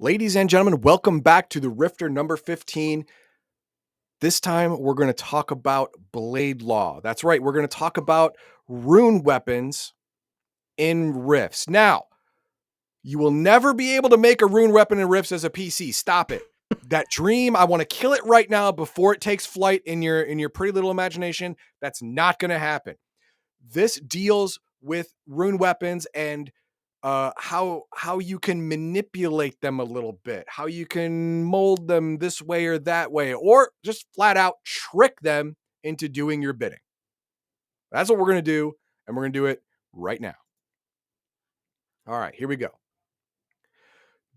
Ladies and gentlemen, welcome back to the Rifter number 15. This time we're going to talk about Blade Law. That's right, we're going to talk about rune weapons in Rifts. Now, you will never be able to make a rune weapon in Rifts as a PC. Stop it. That dream, I want to kill it right now before it takes flight in your pretty little imagination. That's not going to happen. This deals with rune weapons and how you can manipulate them a little bit, how you can mold them this way or that way, or just flat out trick them into doing your bidding. That's what we're going to do, and we're going to do it right now. All right, here we go.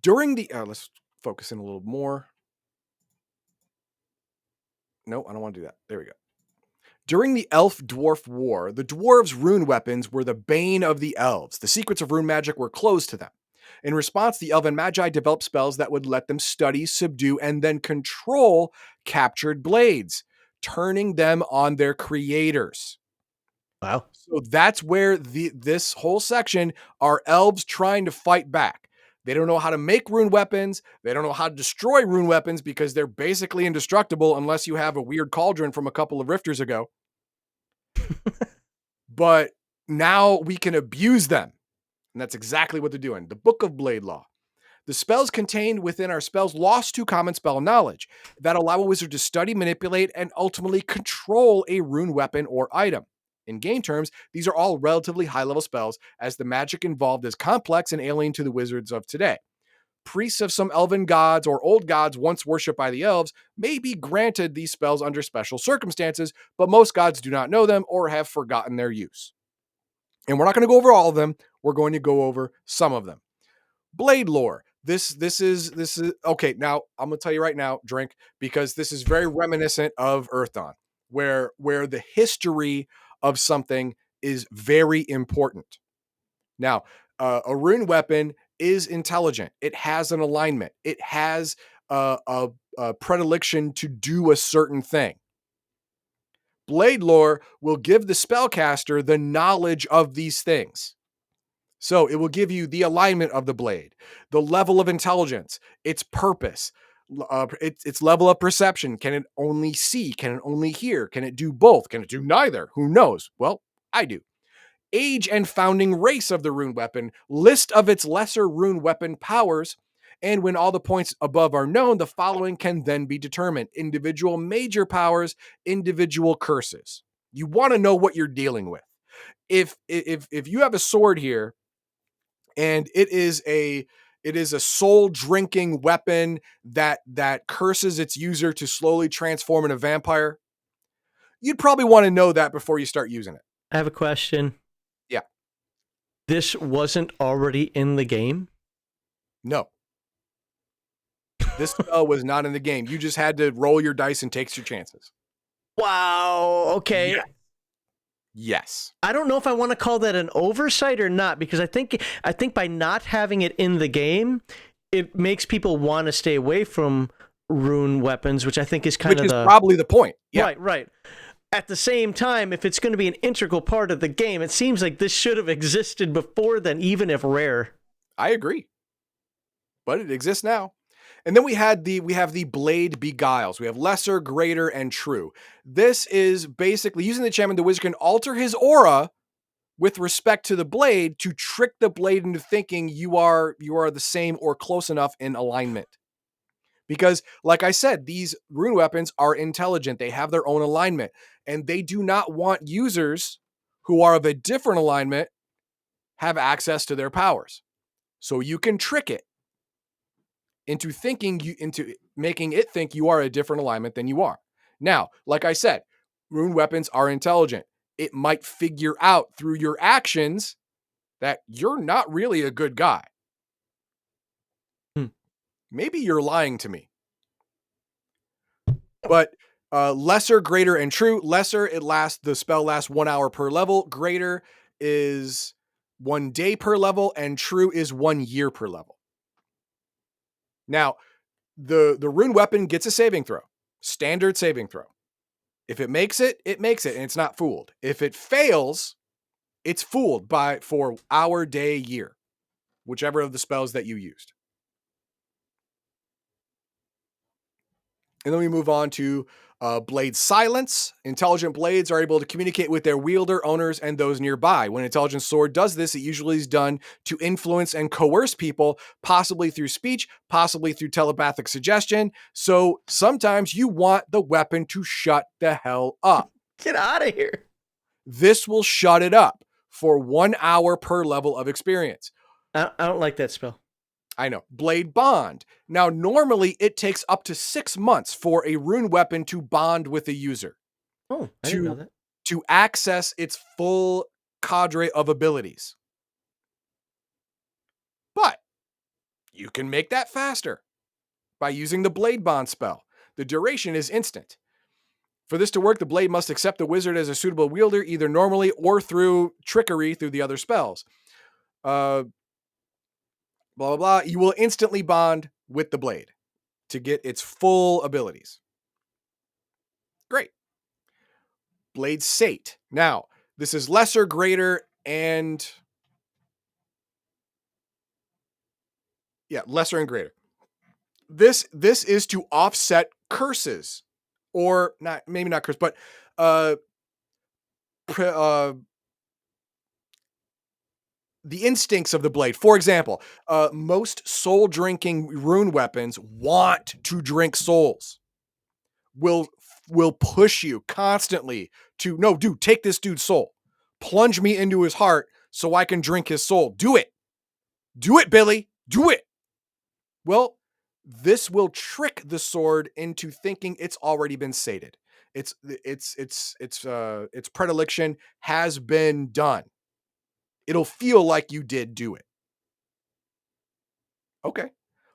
During the let's focus in a little more. No, I don't want to do that. There we go. During the Elf-Dwarf War, the dwarves' rune weapons were the bane of the elves. The secrets of rune magic were closed to them. In response, the Elven Magi developed spells that would let them study, subdue, and then control captured blades, turning them on their creators. Wow. So that's where this whole section are elves trying to fight back. They don't know how to make rune weapons. They don't know how to destroy rune weapons because they're basically indestructible unless you have a weird cauldron from a couple of rifters ago. But now we can abuse them. And that's exactly what they're doing. The Book of Blade Law. The spells contained within our spells lost to common spell knowledge that allow a wizard to study, manipulate, and ultimately control a rune weapon or item. In game terms, these are all relatively high-level spells, as the magic involved is complex and alien to the wizards of today. Priests of some elven gods or old gods once worshipped by the elves may be granted these spells under special circumstances, but most gods do not know them or have forgotten their use. And we're not going to go over all of them. We're going to go over some of them. Blade lore. This is okay. Now I'm gonna tell you right now, drink, because this is very reminiscent of Earth Dawn, where the history of something is very important. Now, a rune weapon is intelligent. It has an alignment. It has a predilection to do a certain thing. Blade lore will give the spellcaster the knowledge of these things. So it will give you the alignment of the blade, the level of intelligence, its purpose, its level of perception. Can it only see? Can it only hear? Can it do both? Can it do neither? Who knows? Well, I do. Age and founding race of the rune weapon, list of its lesser rune weapon powers, and when all the points above are known, the following can then be determined. Individual major powers, individual curses. You want to know what you're dealing with. If you have a sword here, and it is a soul drinking weapon that curses its user to slowly transform into a vampire, you'd probably want to know that before you start using it. I have a question. Yeah. This wasn't already in the game? No. This spell was not in the game. You just had to roll your dice and take your chances. Wow. Okay. Yeah. Yes. I don't know if I want to call that an oversight or not, because I think by not having it in the game, it makes people want to stay away from rune weapons, which I think is probably the point. Yeah. Right. At the same time, if it's going to be an integral part of the game, it seems like this should have existed before then, even if rare. I agree. But it exists now. And then we have the blade beguiles. We have lesser, greater, and true. This is basically using the enchantment, the wizard can alter his aura with respect to the blade to trick the blade into thinking you are the same or close enough in alignment. Because, like I said, these rune weapons are intelligent. They have their own alignment, and they do not want users who are of a different alignment have access to their powers. So you can trick it into making it think you are a different alignment than you are. Now, like I said, rune weapons are intelligent. It might figure out through your actions that you're not really a good guy. Maybe you're lying to me. But lesser, greater, and true. Lesser, the spell lasts 1 hour per level. Greater is 1 day per level, and true is 1 year per level. Now, the rune weapon gets a saving throw. Standard saving throw. If it makes it, it makes it, and it's not fooled. If it fails, it's fooled for hour, day, year, whichever of the spells that you used. And then we move on to blade silence. Intelligent blades are able to communicate with their wielder, owners, and those nearby. When an intelligent sword does this, it usually is done to influence and coerce people, possibly through speech, possibly through telepathic suggestion. So sometimes you want the weapon to shut the hell up. Get out of here. This will shut it up for 1 hour per level of experience. I don't like that spell. I know. Blade bond. Now, normally it takes up to 6 months for a rune weapon to bond with a user Oh, I didn't know that. to access its full cadre of abilities. But you can make that faster by using the blade bond spell. The duration is instant. For this to work, the blade must accept the wizard as a suitable wielder, either normally or through trickery through the other spells. Blah, blah, blah. You will instantly bond with the blade to get its full abilities. Great. Blade Sate. Now, this is lesser, greater, and lesser and greater. This is to offset curses, or not, maybe not curse, but the instincts of the blade. For example, most soul drinking rune weapons want to drink souls. Will push you constantly to, no, dude, take this dude's soul, plunge me into his heart so I can drink his soul. Do it, Billy, do it. Well, this will trick the sword into thinking it's already been sated. Its predilection has been done. It'll feel like you did do it. Okay.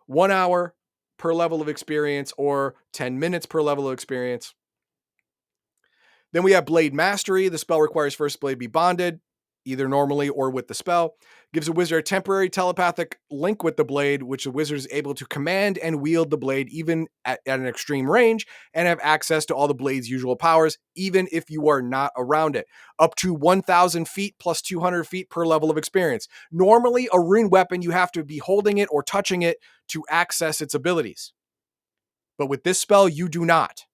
1 hour per level of experience, or 10 minutes per level of experience. Then we have Blade Mastery. The spell requires first blade be bonded, either normally or with the spell. Gives a wizard a temporary telepathic link with the blade, which the wizard is able to command and wield the blade even at an extreme range, and have access to all the blade's usual powers, even if you are not around it. Up to 1,000 feet plus 200 feet per level of experience. Normally, a rune weapon, you have to be holding it or touching it to access its abilities. But with this spell, you do not.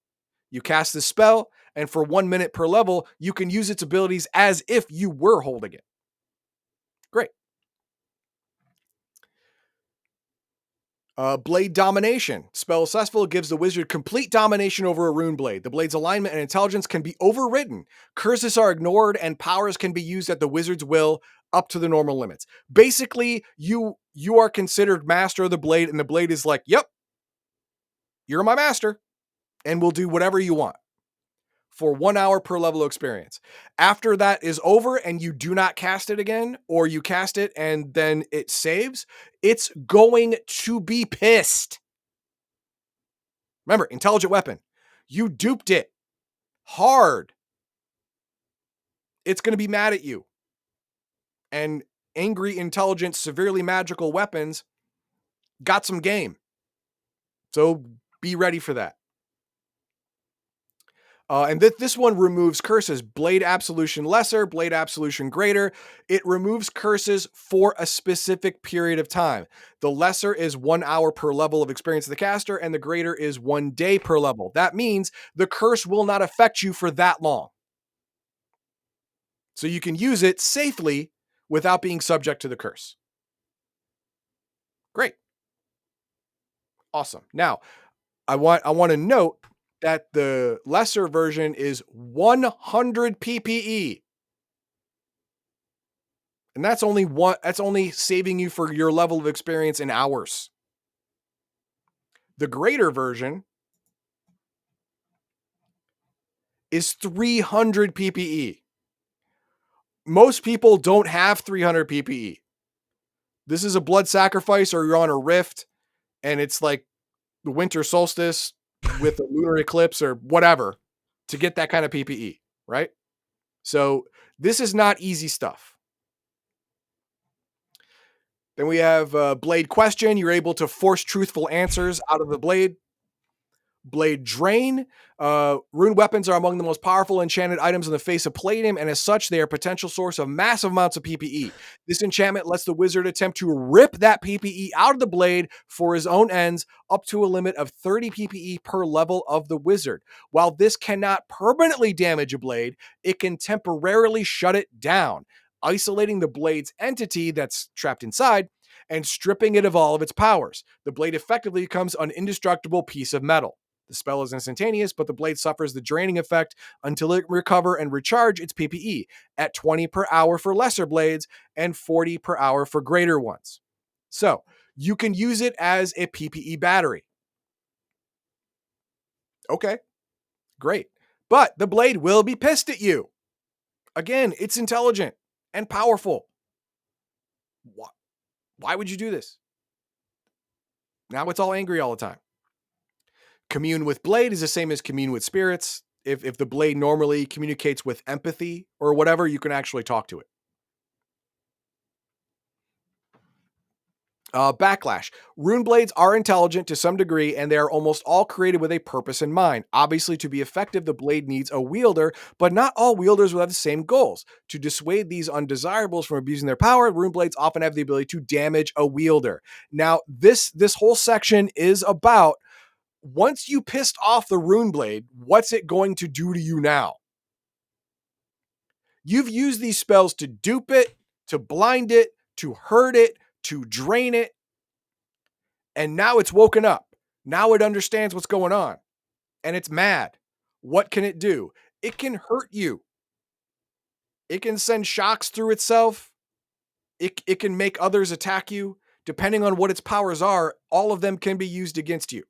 You cast this spell, and for 1 minute per level, you can use its abilities as if you were holding it. Great. Blade Domination. Spell successful gives the wizard complete domination over a rune blade. The blade's alignment and intelligence can be overridden. Curses are ignored, and powers can be used at the wizard's will up to the normal limits. Basically, you are considered master of the blade, and the blade is like, yep, you're my master, and will do whatever you want. For 1 hour per level of experience. After that is over and you do not cast it again, or you cast it and then it saves, it's going to be pissed. Remember, intelligent weapon. You duped it hard. It's going to be mad at you. And angry, intelligent, severely magical weapons got some game. So be ready for that. And this one removes curses. Blade Absolution Lesser, Blade Absolution Greater. It removes curses for a specific period of time. The Lesser is 1 hour per level of experience of the caster, and the Greater is 1 day per level. That means the curse will not affect you for that long. So you can use it safely without being subject to the curse. Great. Awesome. Now, I want to note that the lesser version is 100 PPE. And that's only saving you for your level of experience in hours. The greater version is 300 PPE. Most people don't have 300 PPE. This is a blood sacrifice, or you're on a rift and it's like the winter solstice with a lunar eclipse or whatever to get that kind of PPE, right? So this is not easy stuff. Then we have Blade Question. You're able to force truthful answers out of the blade. Blade Drain. Rune weapons are among the most powerful enchanted items in the face of Palladium, and as such, they are a potential source of massive amounts of PPE. This enchantment lets the wizard attempt to rip that PPE out of the blade for his own ends, up to a limit of 30 PPE per level of the wizard. While this cannot permanently damage a blade, it can temporarily shut it down, isolating the blade's entity that's trapped inside and stripping it of all of its powers. The blade effectively becomes an indestructible piece of metal. The spell is instantaneous, but the blade suffers the draining effect until it recover and recharge its PPE at 20 per hour for lesser blades and 40 per hour for greater ones. So you can use it as a PPE battery. Okay, great. But the blade will be pissed at you. Again, it's intelligent and powerful. Why would you do this? Now it's all angry all the time. Commune with blade is the same as commune with spirits. If the blade normally communicates with empathy or whatever, you can actually talk to it. Backlash. Rune blades are intelligent to some degree, and they are almost all created with a purpose in mind. Obviously, to be effective, the blade needs a wielder, but not all wielders will have the same goals. To dissuade these undesirables from abusing their power, rune blades often have the ability to damage a wielder. Now, this whole section is about, once you pissed off the rune blade, what's it going to do to you now? You've used these spells to dupe it, to blind it, to hurt it, to drain it, and now it's woken up. Now it understands what's going on, and it's mad. What can it do? It can hurt you. It can send shocks through itself. It can make others attack you. Depending on what its powers are, all of them can be used against you.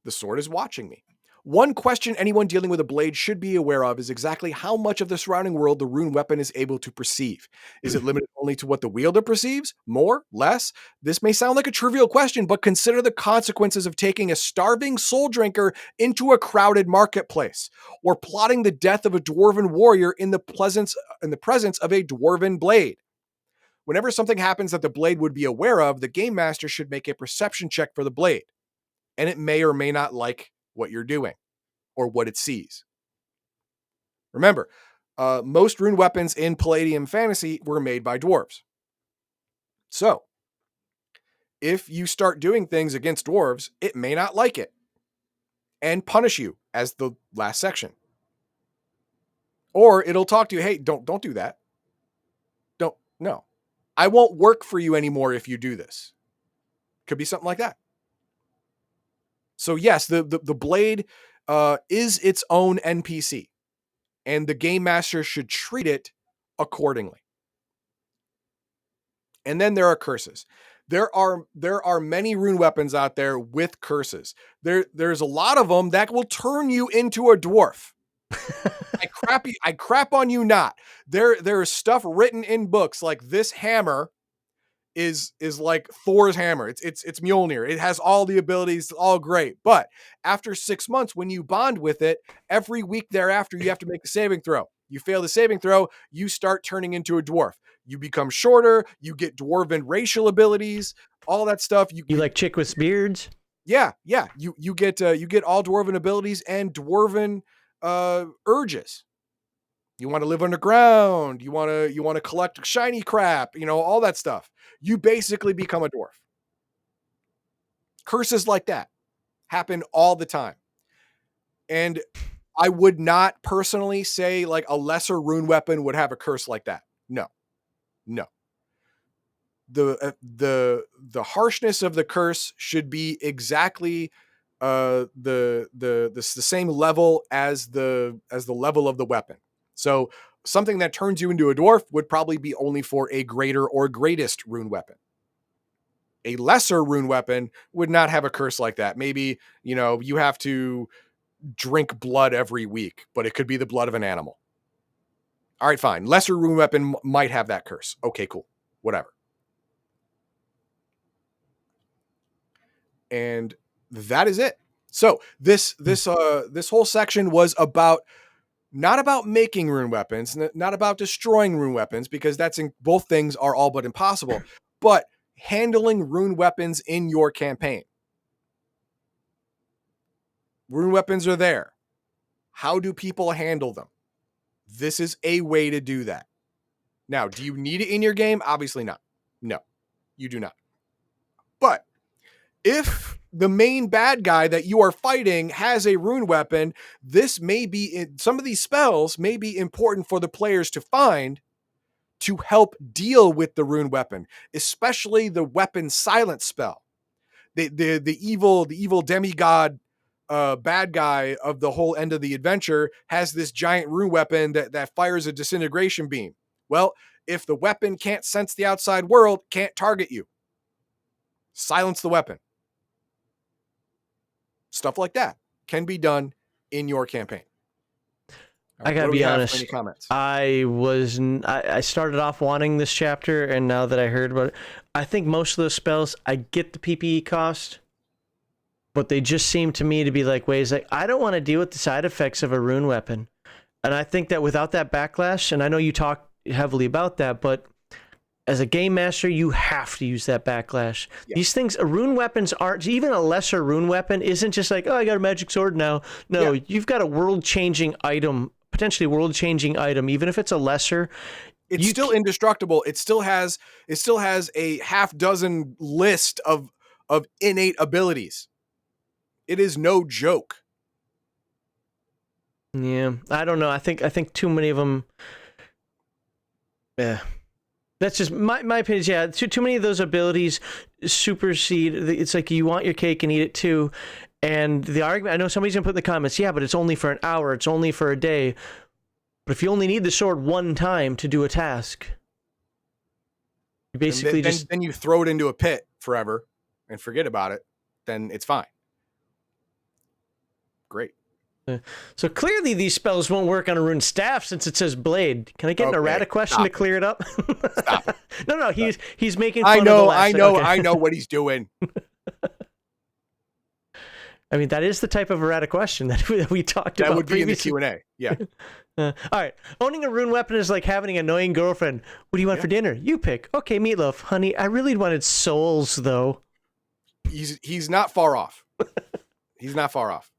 The sword is watching me. One question anyone dealing with a blade should be aware of is exactly how much of the surrounding world the rune weapon is able to perceive. Is it limited only to what the wielder perceives? More? Less? This may sound like a trivial question, but consider the consequences of taking a starving soul drinker into a crowded marketplace, or plotting the death of a dwarven warrior in the presence of a dwarven blade. Whenever something happens that the blade would be aware of, the game master should make a perception check for the blade, and it may or may not like what you're doing or what it sees. Remember, most rune weapons in Palladium Fantasy were made by dwarves. So, if you start doing things against dwarves, it may not like it and punish you, as the last section. Or it'll talk to you, hey, don't do that. No. I won't work for you anymore if you do this. Could be something like that. So yes, the blade is its own NPC, and the game master should treat it accordingly. And then there are curses. There are many rune weapons out there with curses. There's a lot of them that will turn you into a dwarf. I crap on you not. There is stuff written in books like this hammer is like Thor's hammer. It's Mjolnir. It has all the abilities, all great. But after 6 months, when you bond with it, every week thereafter, you have to make a saving throw. You fail the saving throw, you start turning into a dwarf. You become shorter. You get dwarven racial abilities, all that stuff. You like chick with beards? Yeah. You get all dwarven abilities and dwarven urges. You want to live underground. You want to collect shiny crap. All that stuff. You basically become a dwarf. Curses like that happen all the time. And I would not personally say like a lesser rune weapon would have a curse like that. No. The harshness of the curse should be exactly the same level as the level of the weapon. So something that turns you into a dwarf would probably be only for a greater or greatest rune weapon. A lesser rune weapon would not have a curse like that. Maybe, you have to drink blood every week, but it could be the blood of an animal. All right, fine. Lesser rune weapon might have that curse. Okay, cool. Whatever. And that is it. So this whole section was not about making rune weapons, not about destroying rune weapons, because both things are all but impossible, but handling rune weapons in your campaign. Rune weapons are there. How do people handle them? This is a way to do that. Now, do you need it in your game? Obviously not. No, you do not. But if the main bad guy that you are fighting has a rune weapon, this may be some of these spells may be important for the players to find to help deal with the rune weapon, especially the weapon silence spell. The evil demigod bad guy of the whole end of the adventure has this giant rune weapon that fires a disintegration beam. Well, if the weapon can't sense the outside world, can't target you, silence the weapon. Stuff like that can be done in your campaign. I gotta be honest. Any comments? I started off wanting this chapter, and now that I heard about it, I think most of those spells, I get the PPE cost, but they just seem to me to be like ways like I don't want to deal with the side effects of a rune weapon, and I think that without that backlash, and I know you talk heavily about that, but as a game master, you have to use that backlash. Yeah. These things, rune weapons aren't, even a lesser rune weapon isn't just like, oh, I got a magic sword now. No, you've got a world-changing item, potentially world-changing item, even if it's a lesser. It's still indestructible. It still has a half dozen list of innate abilities. It is no joke. Yeah, I don't know. I think too many of them. Yeah. That's just my opinion. Yeah, too many of those abilities supersede. It's like you want your cake and eat it too. And the argument, I know somebody's going to put in the comments, yeah, but it's only for an hour. It's only for a day. But if you only need the sword one time to do a task, you basically then you throw it into a pit forever and forget about it, then it's fine. Great. So clearly these spells won't work on a rune staff since it says blade. Can I get an errata question to clear it up? Stop it. No, he's making fun of the last I know what he's doing. I mean, that is the type of errata question that we talked about. That would be previously. in the Q&A. Yeah. All right. Owning a rune weapon is like having an annoying girlfriend. What do you want for dinner? You pick. Okay, meatloaf. Honey, I really wanted souls, though. He's not far off. He's not far off.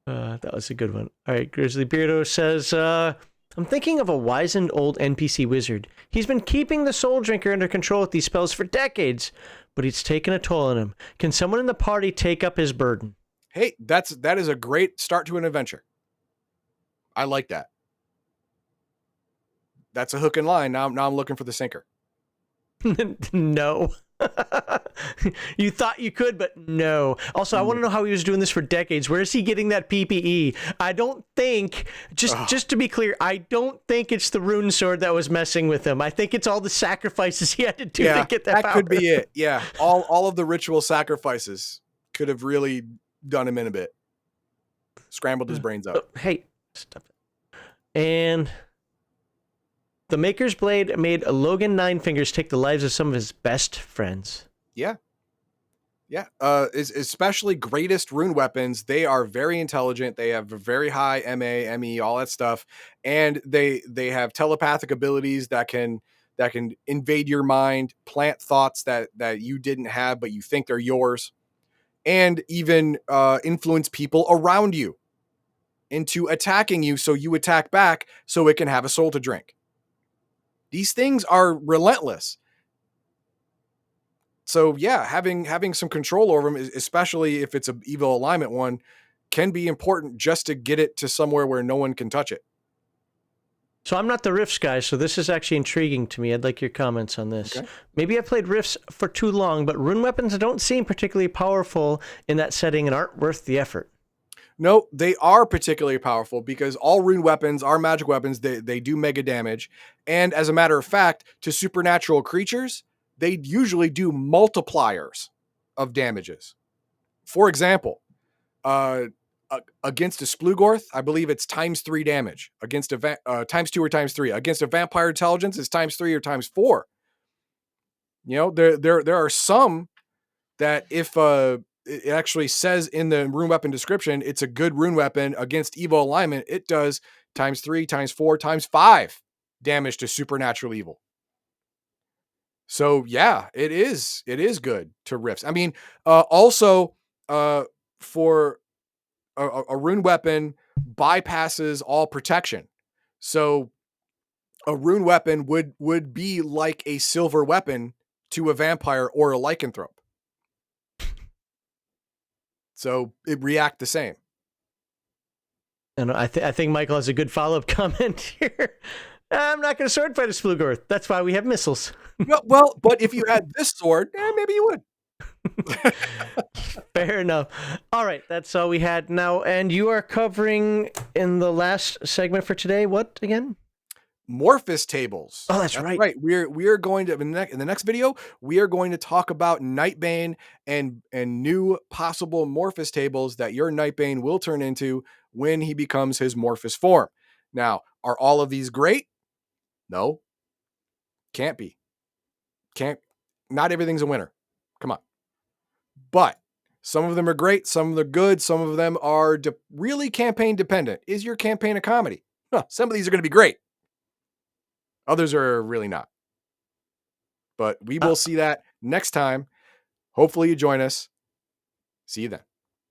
That was a good one. All right, Grizzly Beardo says, I'm thinking of a wizened old NPC wizard. He's been keeping the soul drinker under control with these spells for decades, but it's taken a toll on him. Can someone in the party take up his burden? Hey, that is a great start to an adventure. I like that. That's a hook and line. Now I'm looking for the sinker. No. You thought you could, but no. Also, I want to know how he was doing this for decades. Where is he getting that PPE? I don't think, just to be clear, I don't think it's the rune sword that was messing with him. I think it's all the sacrifices he had to do to get that power. Could be it. Yeah. All of the ritual sacrifices could have really done him in a bit. Scrambled his brains up. Hey, stop it. And the Maker's Blade made Logan Ninefingers take the lives of some of his best friends. Yeah. Yeah. Especially greatest rune weapons. They are very intelligent. They have a very high MA, ME, all that stuff. And they have telepathic abilities that can invade your mind, plant thoughts that you didn't have, but you think they're yours, and even influence people around you into attacking you. So you attack back so it can have a soul to drink. These things are relentless. So yeah, having some control over them, especially if it's an evil alignment one, can be important just to get it to somewhere where no one can touch it. So I'm not the Rifts guy, so this is actually intriguing to me. I'd like your comments on this. Okay. Maybe I played Rifts for too long, but rune weapons don't seem particularly powerful in that setting and aren't worth the effort. No, they are particularly powerful because all rune weapons are magic weapons. They do mega damage. And as a matter of fact, to supernatural creatures, they usually do multipliers of damages. For example, against a Splugorth, I believe it's ×3 damage. Against a ×2 or ×3. Against a vampire intelligence, it's ×3 or ×4. You know, there are some that if it actually says in the rune weapon description, it's a good rune weapon against evil alignment, it does ×3, ×4, ×5 damage to supernatural evil. So yeah, it is good to rifts. I mean, also for a rune weapon bypasses all protection. So a rune weapon would be like a silver weapon to a vampire or a lycanthrope. So it react the same. And I think Michael has a good follow-up comment here. I'm not going to sword fight a Splugorth. That's why we have missiles. Well, but if you had this sword, maybe you would. Fair enough. All right, that's all we had now. And you are covering in the last segment for today. What again? Morphous tables. Oh, that's right. Right. We're going to in the next video, we are going to talk about Nightbane and new possible Morphous tables that your Nightbane will turn into when he becomes his Morphous form. Now, are all of these great? No. Can't be. Can't. Not everything's a winner. Come on. But some of them are great, some of them are good, some of them are really campaign dependent. Is your campaign a comedy? Some of these are going to be great. Others are really not. But we will see that next time. Hopefully you join us. See you then.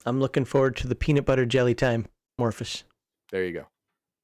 I'm looking forward to the peanut butter jelly time, Morphous. There you go.